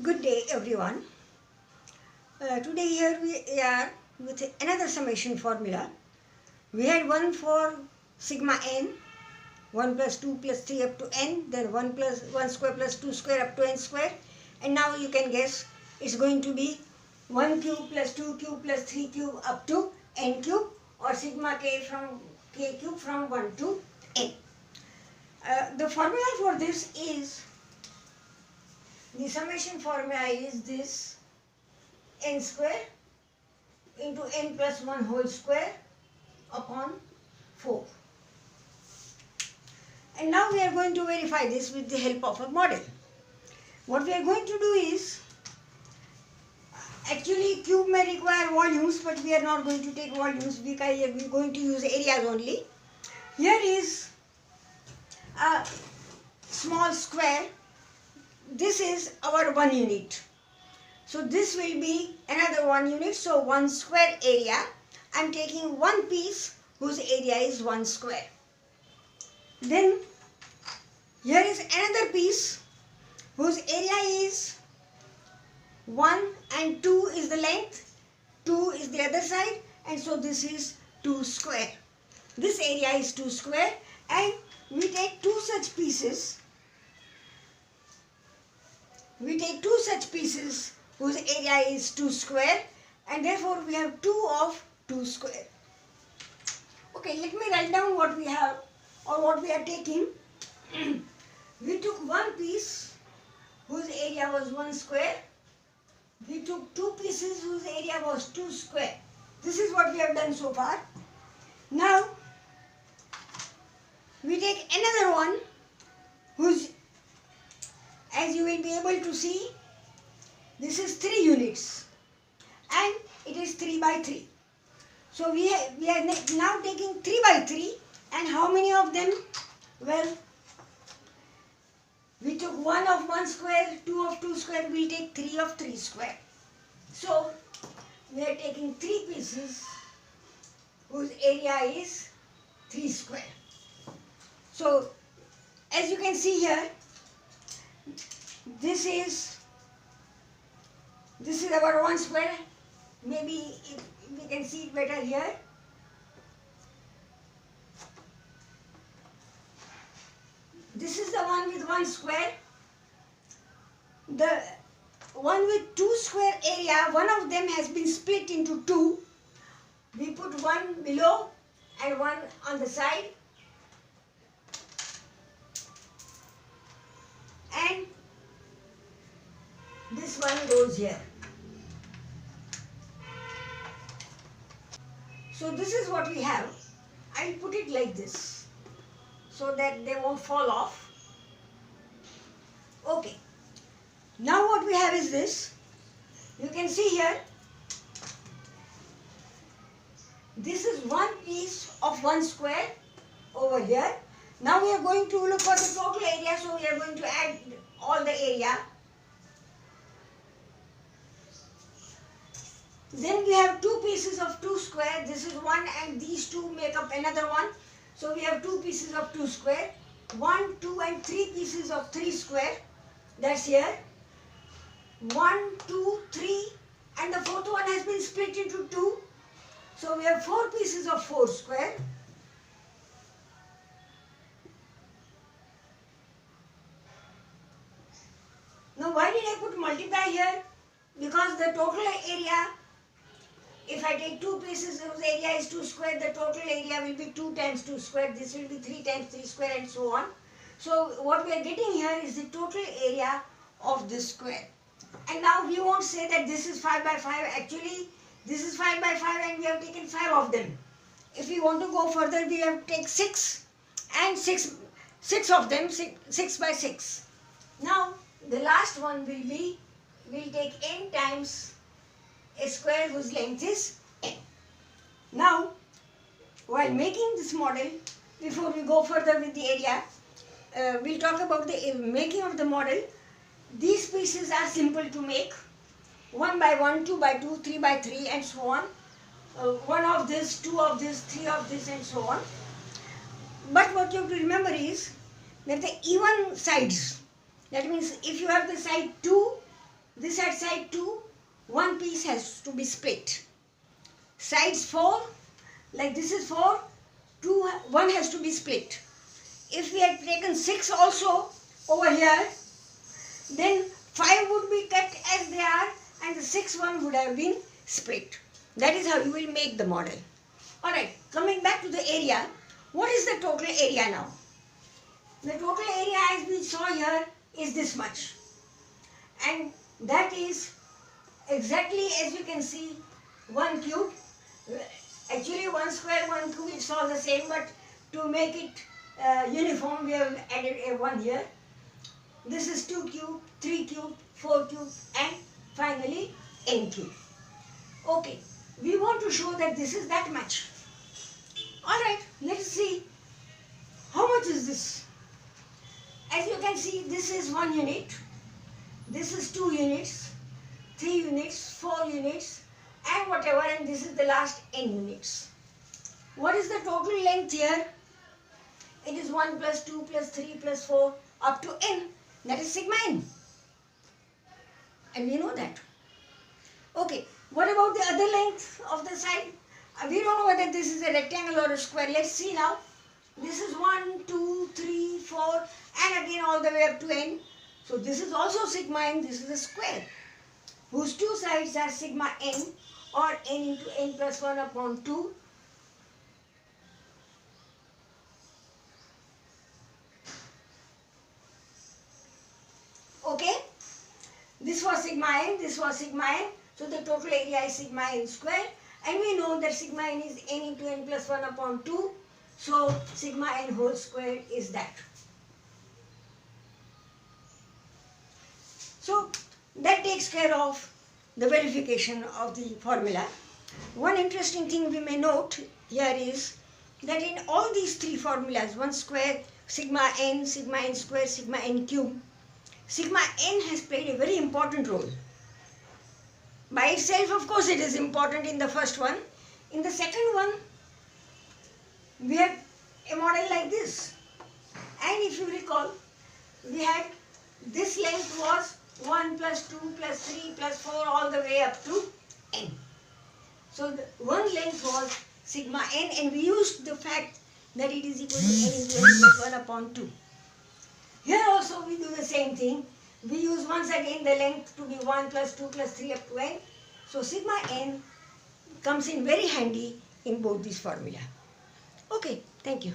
Good day everyone. Today here we are with another summation formula. We had one for sigma n, 1 plus 2 plus 3 up to n, then 1 plus 1 square plus 2 square up to n square, and now you can guess it's going to be 1 cube plus 2 cube plus 3 cube up to n cube, or sigma k cube from 1 to n. The formula for this is, the summation formula is this: n square into n plus 1 whole square upon 4. And now we are going to verify this with the help of a model. What we are going to do is, actually cube may require volumes, but we are not going to take volumes because we are going to use areas only. Here is a small square. This is our 1 unit. So this will be another 1 unit. So 1 square area. I am taking one piece whose area is 1 square. Then here is another piece whose area is 1 and 2 is the length, 2 is the other side, and so this is 2 square. This area is 2 square, and we take two such pieces. We take two such pieces whose area is 2 square, and therefore we have 2 of 2 square. Okay, let me write down what we have or what we are taking. We took one piece whose area was 1 square. We took two pieces whose area was 2 square. This is what we have done so far. Now we take another one whose, as you will be able to see, this is 3 units and it is 3 by 3. So we are now taking 3 by 3, and how many of them? Well, we took 1 of 1 square, 2 of 2 square, we will take 3 of 3 square. So we are taking 3 pieces whose area is 3 square. So as you can see here, this is our 1 square. Maybe we can see it better here. This is the one with 1 square. The one with 2 square area, one of them has been split into 2. We put one below and one on the side. And this one goes here. So this is what we have. I will put it like this so that they won't fall off. Okay. Now what we have is this. You can see here, this is one piece of 1 square over here. Now we are going to look for the total area, so we are going to add all the area. Then we have 2 pieces of 2 square. This is 1 and these 2 make up another one. So we have 2 pieces of 2 square. 1, 2 and 3 pieces of 3 square. That's here. 1, 2, 3, and the fourth one has been split into 2. So we have 4 pieces of 4 square. Now why did I put multiply here? Because the total area, if I take 2 pieces whose area is 2 square, the total area will be 2 times 2 square. This will be 3 times 3 square, and so on. So what we are getting here is the total area of this square. And now we won't say that this is 5 by 5. Actually, this is 5 by 5 and we have taken 5 of them. If we want to go further, we have to take 6 and 6 of them, 6 by 6. Now the last one will be, we'll take n times a square whose length is n. Now, while making this model, before we go further with the area, we'll talk about the making of the model. These pieces are simple to make. 1 by 1, 2 by 2, 3 by 3, and so on. 1 of this, 2 of this, 3 of this, and so on. But what you have to remember is that the even sides, that means if you have the side 2 This at side 2, one piece has to be split. Sides 4, like this is 4, 1 has to be split. If we had taken 6 also over here, then 5 would be kept as they are and the 6th one would have been split. That is how you will make the model. Alright, coming back to the area, what is the total area now? The total area as we saw here is this much. And that is exactly, as you can see, 1 cube. Actually 1 square, 1 cube, it's all the same, but to make it uniform we have added a 1 here. This is 2 cube, 3 cube, 4 cube and finally n cube. Okay, we want to show that this is that much. Alright, let's see how much is this. As you can see, this is 1 unit, this is 2 units, 3 units, 4 units and whatever, and this is the last n units. What is the total length here? It is 1 plus 2 plus 3 plus 4 up to n. That is sigma n. And we know that. Okay, what about the other length of the side? We don't know whether this is a rectangle or a square. Let's see now. This is 1, 2, 3, 4 and again all the way up to n. So this is also sigma n. This is a square whose two sides are sigma n or n into n plus 1 upon 2. Okay, this was sigma n, this was sigma n, so the total area is sigma n square, and we know that sigma n is n into n plus 1 upon 2, so sigma n whole square is that. So that takes care of the verification of the formula. One interesting thing we may note here is that in all these three formulas, 1 square, sigma n square, sigma n cube, sigma n has played a very important role. By itself, of course, it is important in the first one. In the second one, we have a model like this. And if you recall, we had this length was 1 plus 2 plus 3 plus 4 all the way up to n. So the one length was sigma n, and we used the fact that it is equal to n into n plus 1 upon 2. Here also we do the same thing. We use once again the length to be 1 plus 2 plus 3 up to n. So sigma n comes in very handy in both these formula. Okay, thank you.